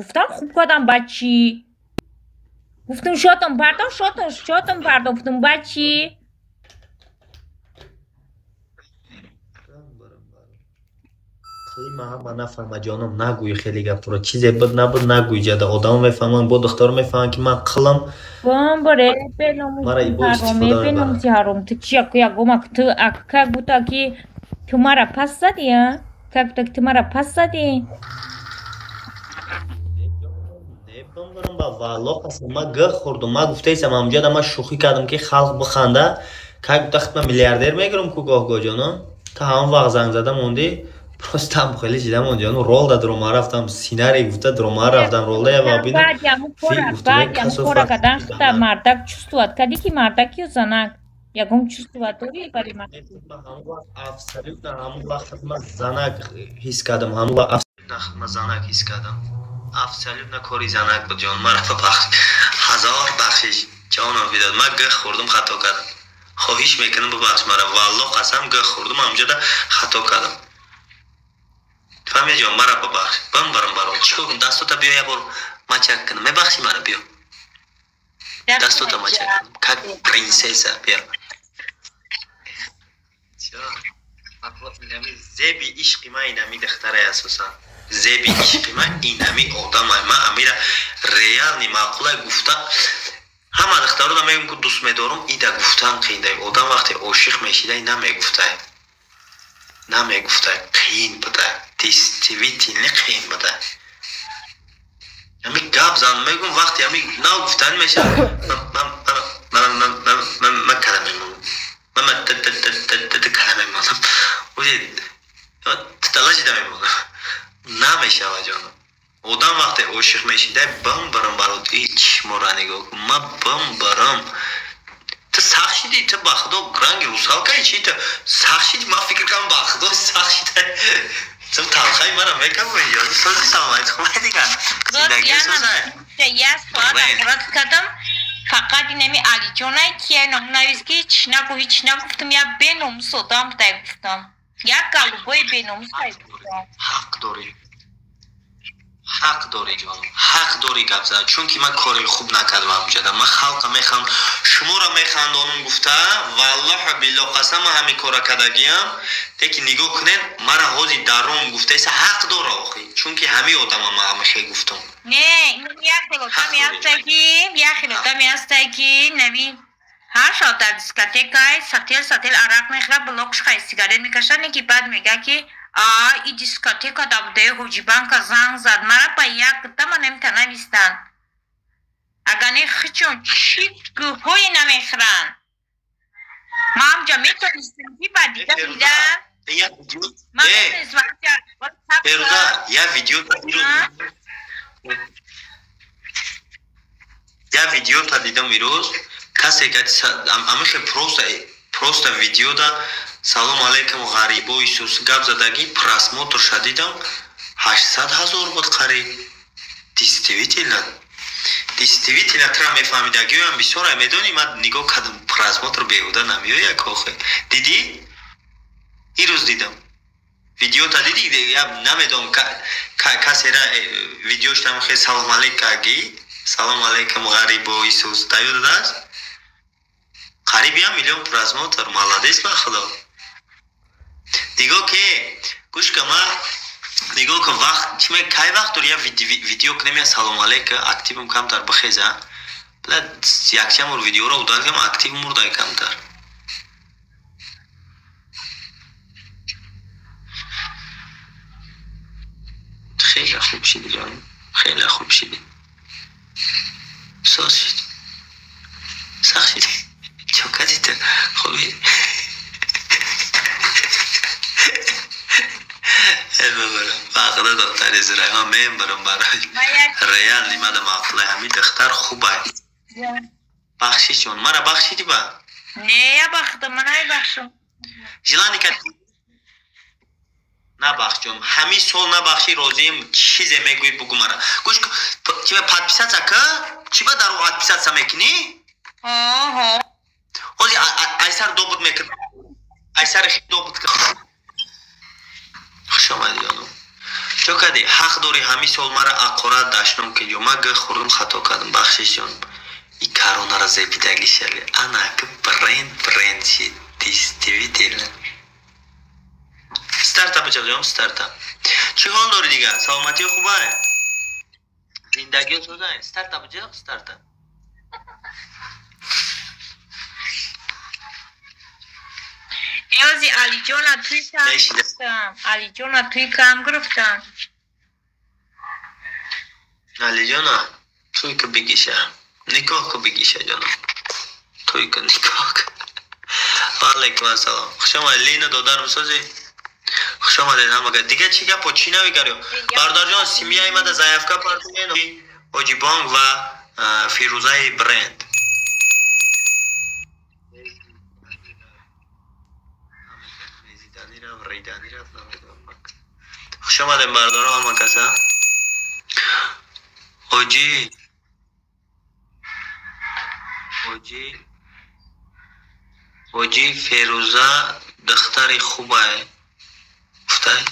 گفتم خوب کردم بچی. گفتم شاتم پردم گفتم بچی. من نفهمم جانم نگوی خیلی گپ را چیزی بود نبود نگوی جدا آدم میفهمن با دختر میفهمن که من قلم بره بنومسی حرام تو چی گومک تو اکا گوتا که تو مرا پس زدی ها؟ تو مرا پس زدی؟ نمیدونم با والله قسم من گه خوردم من گفته ایسم امجد من شوخی کردم که خلق بخنده که گفت من میلیاردر میگیرم کو گاه جانم تا هم وقت زنگ زدم موندی پرستم خیلی چیدم اونجا رول داد رو ما رفتم سیناری گفته درما رفتم رول ده و ببینم بعد کورا کدن خدا مردک چستوات کدی که مردکی زنک یگم چستوات دوری بری من همون وقت افسری بودم همون وقت من زنک حس کردم همون وقت من زنک حس کردم افسری بودم کاری زنک بود جان من رفت بخش هزار بخشش جانم بیداد من گه خوردم خطا کردم خواهیش میکنم ببخش مرا والله قسم گه خوردم همجا خطا کردم فهمی جان مرا ببخش برم چیکار کنم دستوتا بیا یه بار مچک کنم میبخشی مرا بیا دستوتا مچک کنم که پرنسسه بیا زیبی عشقی من اینمی دختره اساسا زیبی عشقی من اینمی آدم من امیره ریال نی معقوله گفته همه دخترها دا میگم که دوست میدارم ایده گفتن قینده آدم وقتی عاشق میشیده نمیگفته قین بوده دیستیویتی نقین بوده همی گاب زن میگم وقتی همی نو گفتن میشه من کلمه من کلمه تلاش دمیمونم نمیشه و جانم آدم وقتی عاشق میشیده برم برات هیچ مورا نگاه کن من برم تو سخت شدی تو با خدا رنگ روسال کنی چی تو سخت شدی من فکر کنم با خدا سخت شده تو تلخی مرا میکنم یا سازی سلامت خوبه دیگه زندگی سازه یه سوال اخرات کردم فقط اینمی علی جانه که نویز که هیچ نگفتم یا بینم صدام تا گفتم یک گلوبای بینم تا گفتم حق داری جانم حق داری گپ زد چون که من کاری خوب نکردم همجدا من خلق میخوام شما را میخواندانم گفته والله بالله قسم همین کارا کردگیم دیگه نگاه کنین مرا حاضی درون گفته ایسا حق داره آخی چون که همین آدم ما همیشه گفتم نه این یه خیلوتا میاستگی نوی هر شب در دیسکاتیکای ساتیل عرق میخوره بلوکش خواهی سیگارت میکشن که بعد میگه که این دیسکاتیکا دا بوده حجیبان که زنگ زد مرا با یک گفته من نمیتونه بیستن اگر نه خیچون چی گوهوی نمیخرن ما همجا میتونستیم که بعد دیده یه ویدیو تا دیدم ایروز کسی که همیشه پروست ویدیو دا سلام علیکم غریبو ایسوس گپ زدگی پراسموتر شدیدم 800,000 بود قریب دیستیویتیلا ترا میفهمیدگی هم بسیار میدونی من نگاه کردم پراسموتر بیهوده نمیو یک آخه دیدی؟ این روز دیدم ویدیو تا دیدی یا نمیدونم کسی را ویدیوش تم خیلی سلام علیکم غریبو ایسوس تایو داده است قریبی هم میلیون پراسموتر مالادیس با خدا نگاه که گوش که ما نگاه که وقت کی وقت داری ویدیو کنیم یا سلام علیکم اکتیوم کم تر بخیزه بلد یک چمور ویدیو را udar کنم اکتیو مرده کم تر خیلی خوب شدی جان خیلی خوب شدی ساز شدی سخت شدی چوکتی تو خوبی باقیده دختر زرای ها میم برم برای ریال نیمده مقله همی دختر خوبه بخشی چون مرا بخشیدی با نه یا بخشم من های بخشم جلانی که نبخش جون همی سال نبخشی روزیم چیزی میگوی بگو مرا گوش چی به پادپیسات سکه چی به در پادپیسات سمیکنی اوزی ایسر دو بود میکن ایسر خیلی دو بود که خوش آمدی یانو چو کدی حق داری همین سال مرا اقورت داشتم که جو مگه خوردم خطا کردم بخشش جان این کارونه را زیبیدگی شوی انا که برند شید دیستیوی دیل ستارتاپ جام ستارتاپ چی حال داری دیگه سلامتی خوبه زندگی تو داره ستارتاپ جام ستارتاپ ایازی علی جان توی کم گرفتم علی جان توی کم گرفتم علی جان توی که بگیشه نکاح که بگیشه جانم توی که نکاح که علیکم السلام خوش آمدید لینا دادر مسازی خوش آمدید همه دیگه چی که پوچی نویگریو بردار جان سیمی ایمده زایفکا پارتین اوجی بانگ و فیروزه برند خوش آمدید بردار همه کسا اوجی فیروزه دختری خوبه گفته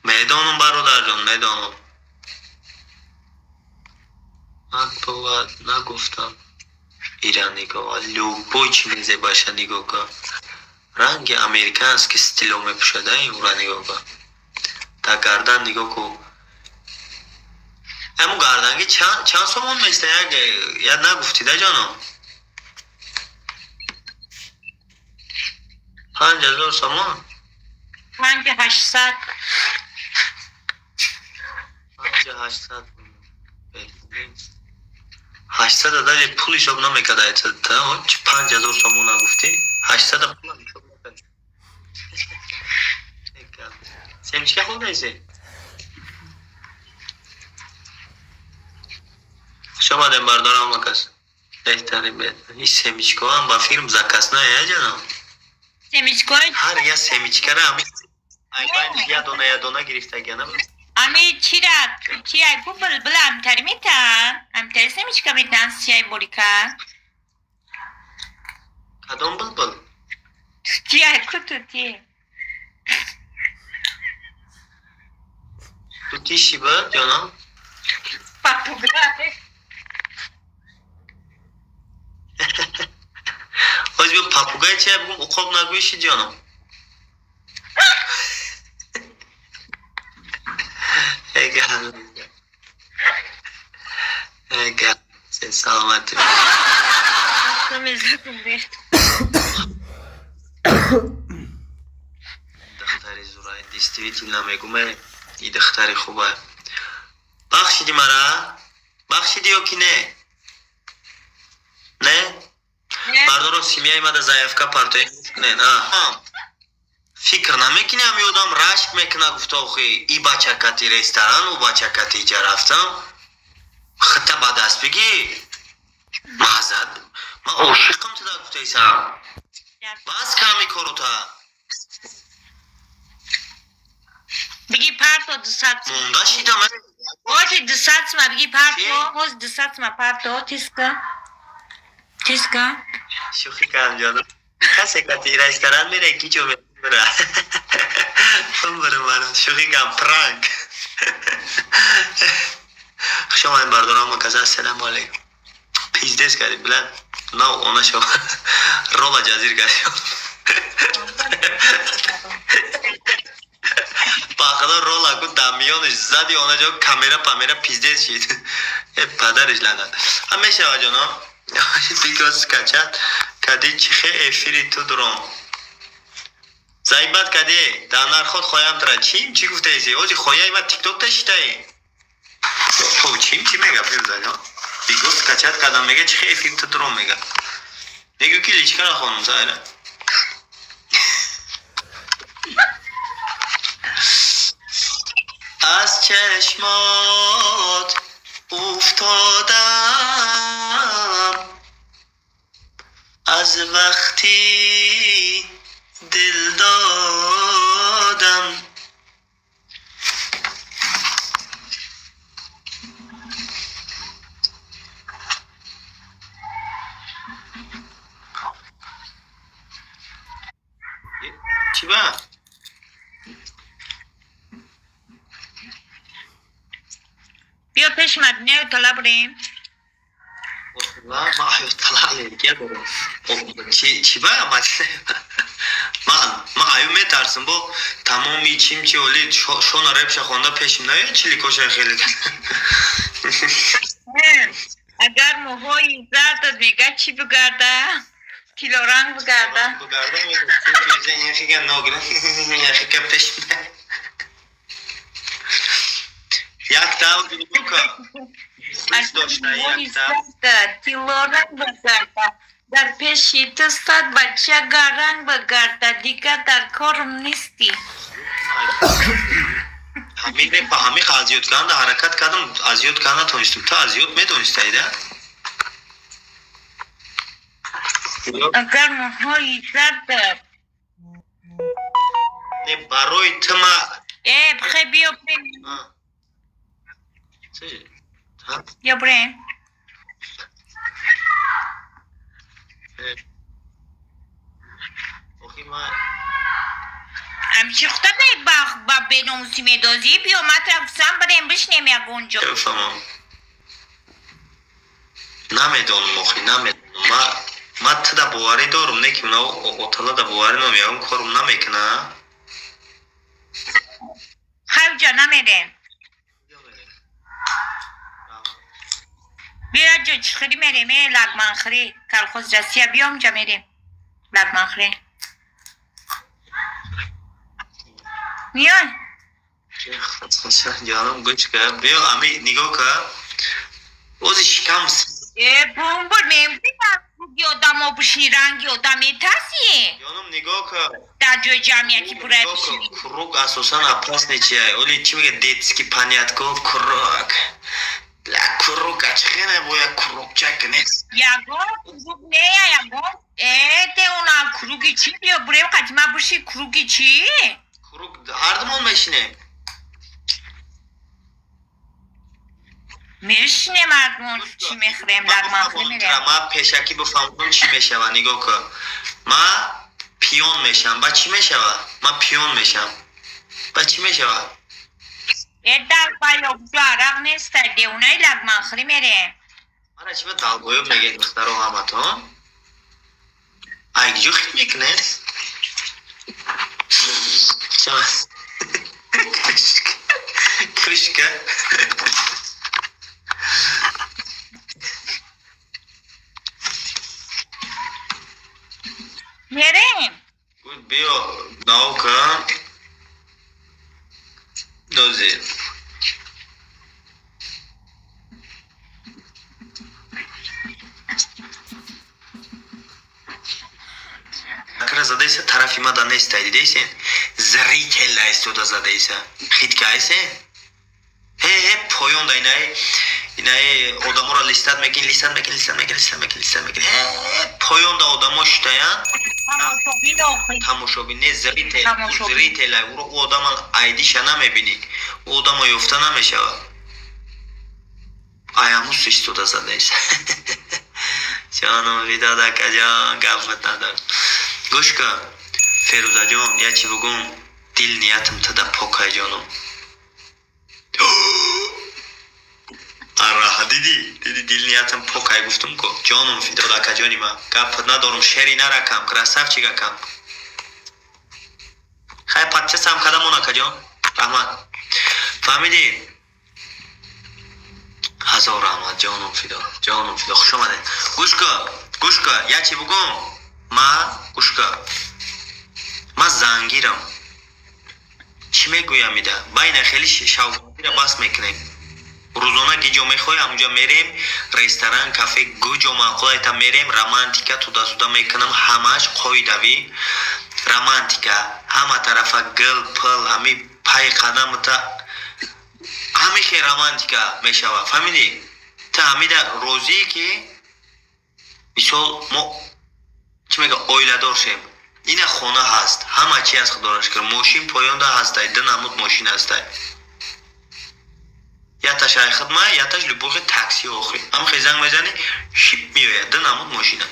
میدانم برادر جان میدانم من تو نگفتم ایران نگاه لوبوی چی میزه باشه نگاه که رنگ امریکن است که ستیلو میپوشده این را نگاه که تا گردن نگاه که امو گردنگی چند سومون میسته یاد نگفتیده جانم 5000 سومون 5800 800 دادن پولی شب نمیکده تا 5000 سومون نگفتی 800 پول هم شب نکنی سمچکه خود نیستی شما دیم بردارم مکس بهتری بید این سمیچکه هم با فیلم زکس نه جانم سمیچکه هر یه سمیچکه را همی ایبایدش یه دونه گرفته گنه امی چی را چی ای بو بل امتری میتن امتری سمیچکه میتن سیای بوریکا کدام بل چی ای کتو تی تو تیشی با جانم پاپوگای باز بگو پاپوگای چیه بگم اقاب نگویشی جانم اگر سلامتی دختری زورای دیستویتی نمیگومه ای دختری خوبه بخشیدی مرا؟ بخشیدی یا کی نه؟ نه؟ بردارو سیمی ایمده زایفکا پرتوی نه فکر نمیکنی همی آدم رشک میکنه گفته آخی ای بچه کتی رستوران و بچه کتی جا رفتم خطه با دست بگی مازد ما عاشقم تو دا گفته ایسا باز کمی کرو تا بگی پرتو 200 مونده شیدم اوتی 200 ما بگی پرتو هوز 200 ما پرتو تیسکا شوخی کم جانم کسی کتی رستوران میره کی چو میره بره من شوخی کم پرانک شما این بردارم مکزه السلام علیکم پیزدست کردی بلند نه اونا شما رولا جزیر کردی باقیدا رولا کن دمیانش زدی اونا جا کامیرا پیزدست شید پدرش لند همیشه آجانا بیگاز کچت کدی چیخه افیری تو درام زایبت کدی دانر خود خوایم ترا چیم چی گفته ایزی اوزی خواهی ما تیک توک تشته ای تو چیم چی میگه فیروزه جان بیگاز کچت کدام میگه چیخه افیری تو درام میگه نگو که لیچکه را خانم زایره از چشمات افتادم از وقتی دل دادم چی با؟ نه طلب ریم والله ما يطلع عليك يا برو چی با من ayım etarsın bu tamam içim ki öyle şona rap şakonda peşimde ya çili koşar خیلی اگر موهای زرد میگه چی بگرده تیلو رنگ بگرده بگرده میگه چون این خیلی ناگره یخی که peşimde یک تا بگو دوست داشته یک تا تیلو رنگ بگرده در پیشی تو صد بچه رنگ بگرده دیگه در کارم نیستی همین aziyotkan da hareket kadın aziyotkanla tanıştım. Ta aziyot mu tanıştaydı? اگر موهای زرد Ne baroy tma بخی بیا بریم بیا بریم همیشه خودت با بناموسی میدازی بیا مطرف بریم بشنیم یک اونجا tamam. نمیدونم مخی نمیدونم ما تدا بواری دارم نه که اونا اتالا دا بواری نمیارم کارم نمیکنه خیلی جا نمیریم بیا جا چخری میریم لگمان خری کلخوز رسیه بیام جا میریم لگمان خری میان جانم گوش که بیا امی نگاه که اوزی شکم بومبر میمونی که آدم ها بشی رنگی آدم تاسیه جانم نگاه که در جای جمعیه که برای بشی کروک اساسا اپاس نیچیه اولی چی میگه دیتسکی پانیت کو کروک کروک اچخینه بویا کروک چک نیست یگو کروک نه یگو ته اونا کروکی چی بیا برای قدیمه بشی کروکی چی کروک هردمون میشینه میشینه مردمون چی میخریم لگمان خری میریم ما پیشکی بفهمم چی میشوه نگاه که ما پیون میشم با چی میشوه ما پیون میشم با چی میشوه در بایوب جو عرق نیست دیونای لگمان خری میریم من چی به دلگویب نگه دختر و همتون ایگجو خیلی میکنه شما کرشکه میریم بیا ناوکا دوزی اکر زدایسه طرفی ما دا نیستایدی دیسین زری کلا استو دا زدایسه خید که ایسه he poyon da inay odamora listat mekin he poyon da odamo ştayan تماشابین زریت لای او آدم ایدیش نمیبینی او آدم یفته نمیشود ایامو سیستو دا زده ایست جانم ویدا دا کجان گفت ندار گوش کن فیروزا جان یه چی بگم دل نیتم تدا پاکای جانم آره دیدی دل نیتم پاکای گفتم که جانم فیدا دا کجانی ما گفت ندارم شری نرکم کراسف چی گکم خیلی پتچه سم کدم اونا کجان رحمت فهمیدی هزار رحمت جانم فیدا خوش آمده گوش که یه چی بگم ما گوش که ما زنگیرم چی میگویم میده بین خیلی شوقی را بس میکنیم روزانه گیجو میخوایم اونجا میریم رستوران کافه گوجو ماقلای تا میریم رومانتیکا تودا میکنم همش قویدوی رومانتیکا همه طرفا گل پل همی پای قدم تا همیشه رومانتیکا میشوه فهمیدی تا همیده روزی که مثال ما چی میگه اویله دار شیم این خونه هست همه چی از خدارش کرد ماشین پایان هسته دن همود ماشین هسته یا تا شای خدمه یا تاش لبوغ تاکسی آخری هم خیلی زنگ میزنی شیپ میوید دن همود ماشین هست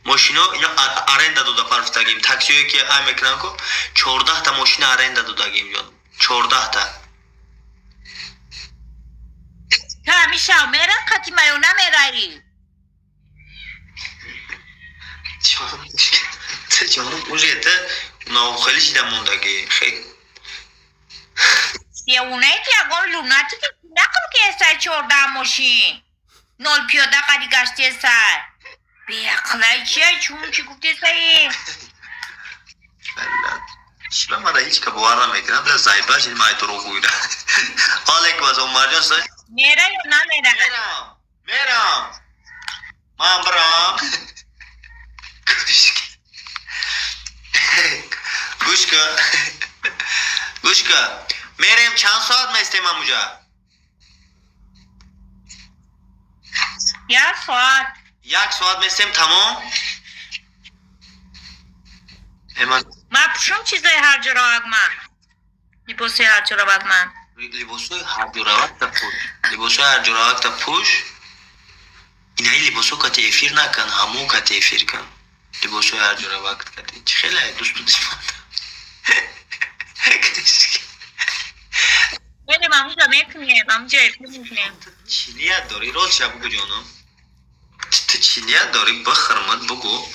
ماشینا اینا ارنده داده پرفتگیم تاکسی هایی که ای میکنن که 14 تا ماشین ارنده دادگیم جان 14 تا همیشه میره قطی میونه میرایی جانم اونجا نه خیلی چیدم موندگی خیلی یه اونه که اگر لوناتی که نکن که سر چورده ماشین نول پیاده قدی گشتی سر بیاقلای چیه چون چی گفتی سایی شما مرا هیچ که باور نمیکنم در زایبه شدیم های تو رو گویده حالا که باز عمر جان سایی میره یا نمیره میرم من برام گوش کن میریم چند ساعت میستیم اموجا 1 ساعت 1 ساعت میستیم تمام من پوشم چیزای هر جا رو من لباسای هر جا رو من لباسای هر جا رو تا پوش اینایی لباسو که تیفیر نکن همو که تیفیر کن لباسای هر جا رو وقت کردی چه خیلی دوست دشمن بله ماموجا میکنیم ماموجا افیر میکنیم چینیت داری راست شب بگو جانم تو چینیت داری بخرمت بگو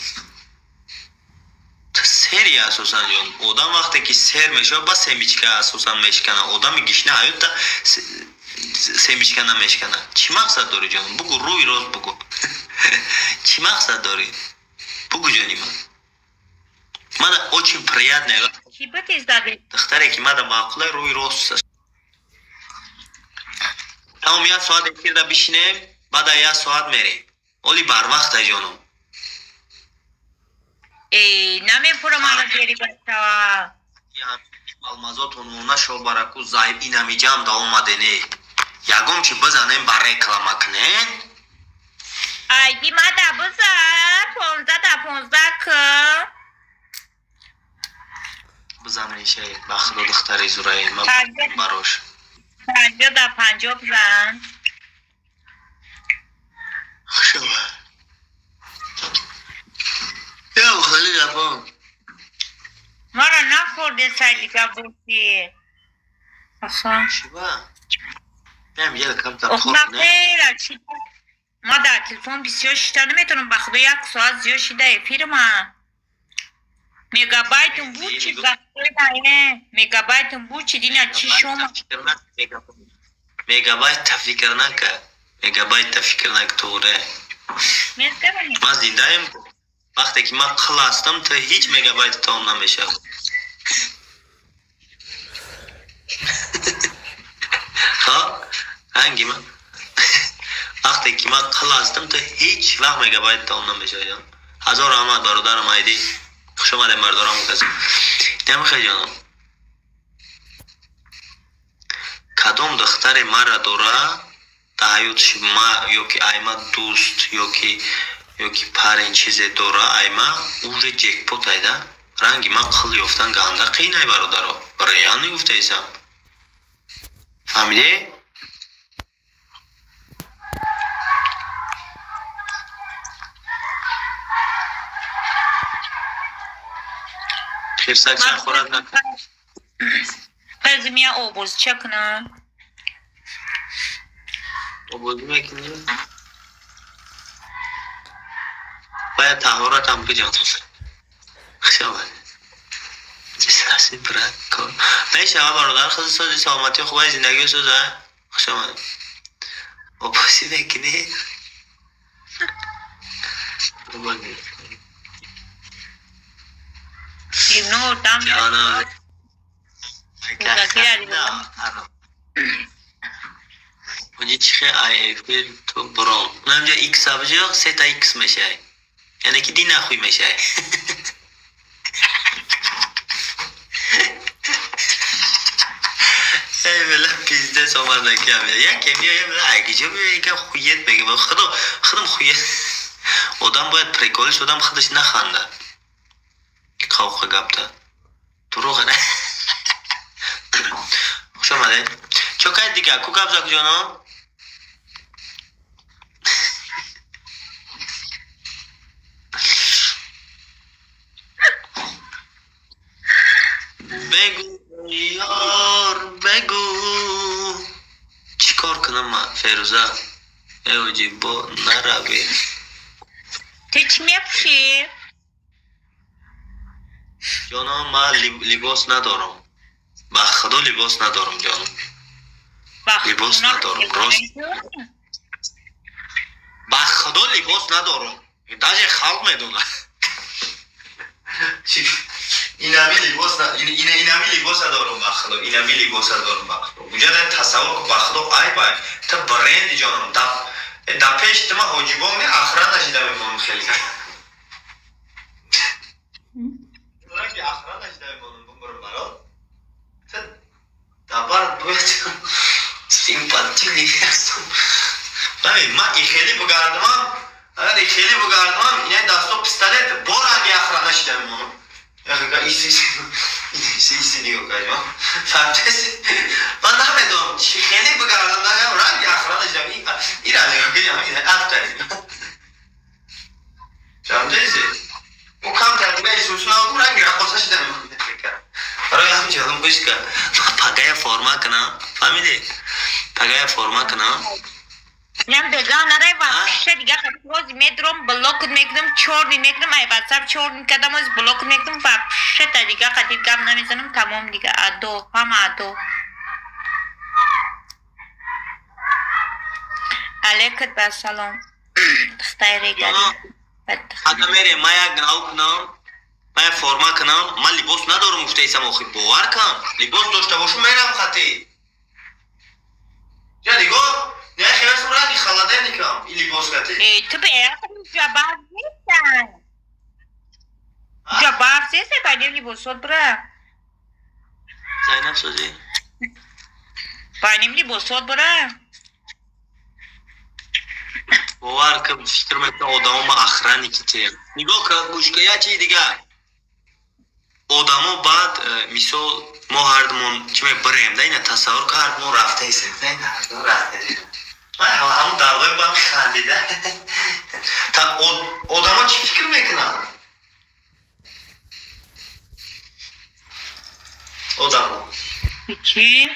تو سری اساسا جان آدم وقتی که سر میشه با سمیچکه اساسا میشکنه آدم گشنه حیات تا سمیچکنه میشکنه چی مقصد داری جانم بگو روی راست بگو چی مقصد داری بگو جانی من اوچی پریاد نگاه چی بتیز داری دختره که من معقوله روی راست است تمام 1 ساعت اکیر دا بشینیم بعد 1 ساعت میریم اولی بر وقت جانم ای نمیپورم آنو دیری بستا المازات اونونا شو برکو زایب اینمی جام دا اومده نه یکم چی بزنیم برای کلمه کنین ای دی ما دا بزن 15 که بزنیم شه بخدا دختره زورایی ما براش 50 بزن خوشم یا خیلی دفعه ما را نخورده سلیقه بودی اصلا شبا نیم یه کم تا خورد نه ما در تلفن بسیار شیده نمیتونم بخدا 1 ساعت زیاد شیده افیر من میگابایتون بود چی بخدا میگابایتون بود چی دینا چی شما میگابایت تفکر نکه میگابایت تفکر نکه توره من زندهیم وقتی که من قل هستم تا هیچ میگابایت تام نمیشه ها هنگی من وقتی که من قل هستم تا هیچ وقت میگابایت تام نمیشه 1000 رحمت برادرم ایدی خوش آمده مردارم کسی نمیخوای جانم کدام دختر مرا داره در حیاتش ما یا که ایما دوست یا که پر این چیز داره ایما اون رو جکپوت ایده رنگی من قل یافتن گنده قینه برادر ریان نیفته ایسم فهمیده؟ خیرسک چند خورد نکن قزمیا اوبوز چکنم اوبوز میکنی؟ باید تحورات هم بجان خوشا جساسی برد کن میشه ها برادر خود سازی سلامتی خوبه زندگی سازه خوشا من اوبوزی میکنی؟ اینو دم جانم اونجا چیخه ایفیل تو برام اونجا ایکس آبجا 3 تا ایکس میشه یعنی که دی نخوی میشه ای بلا پیزده سامد نکم یک کمی های بلا اگیجا بیا یکم خویت بگیم خودم خویت آدم باید پریکولش آدم خودش نخنده خواه گبته دروغه نه خوش آمده چو که دیگه کو گبزا کجانا بگو یار بگو چی کار کنم من فیروزه اوجی با نروی تو چی میپوشی؟ جانم من لباس ندارم با خدا لباس ندارم جانم لباس ندارم راست با خدا لباس ندارم даже خلق میدونه اینمی لباس ندارم با خدا اینمی لباس ندارم با خدا وجود تصور با خدا ای بای تا برند جانم دا پیش تما حاجبان می اخرا نشیده میمونم خیلی رنگی اخرا نشیده میمونم بمرم برات تا دبر باید سیمپاتیلی هستم ببین من این خیلی بگردمم اگر این خیلی بگردمم اینه دستو پستالت بار رنگی اخرا نشیده میمونم ایسی دیگه کنیم فهمتسی من نمیدونم چی خیلی بگردم نگم رنگی اخرا نشیدم این را نگاه کنیم اینه افترین فهمتسی او کم تقریبا ایسوس ناگم رنگی رخواسته شده میمونم برای همین جادم گوش کن پگه فرما کنم فهمیدی پگه فرما کنم نم دگاه نره وقت دیگه خیلی میدرم بلوک میکنم چورنی میکنم ای واتساپ چورن میکردم از بلوک میکنم وقت دیگه خیلی گم نمیزنم تمام دیگه ادو هم ادو علیکت با سلام خیلی گلی اگه میره ما یک گناو کنم من فرما کنم من لباس ندارم گفته ایسم آخی باور کن لباس داشته باشم میرم خطی یا دیگه نه خیلی سم رنگی خلاده نکم این لباس کتی تو به ایران جبار نیستن جبار زیسته باید لباسات برا زینب سازی باید لباسات برا باور کن فکر میکنم آدم ما اخرانی کتی نگاه که گوش که یا چی دیگه آدم بعد مثال ما هردمون چه بریم ده اینه تصور که هردمون رفته ایسیم نه اینه هردمون رفته ایسیم من همون دروای با هم خندیده تا آدم ها چی فکر میکنن آدم ها چی؟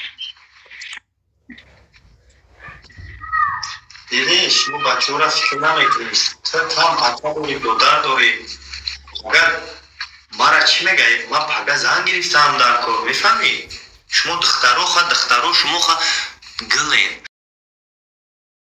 دیده شما بچه ها را فکر نمیکنید تا هم بچه داری دودر داری اگر مرا چی میگه من پگه زن گرفتم در کار میفهمی شما دخترو شما گلین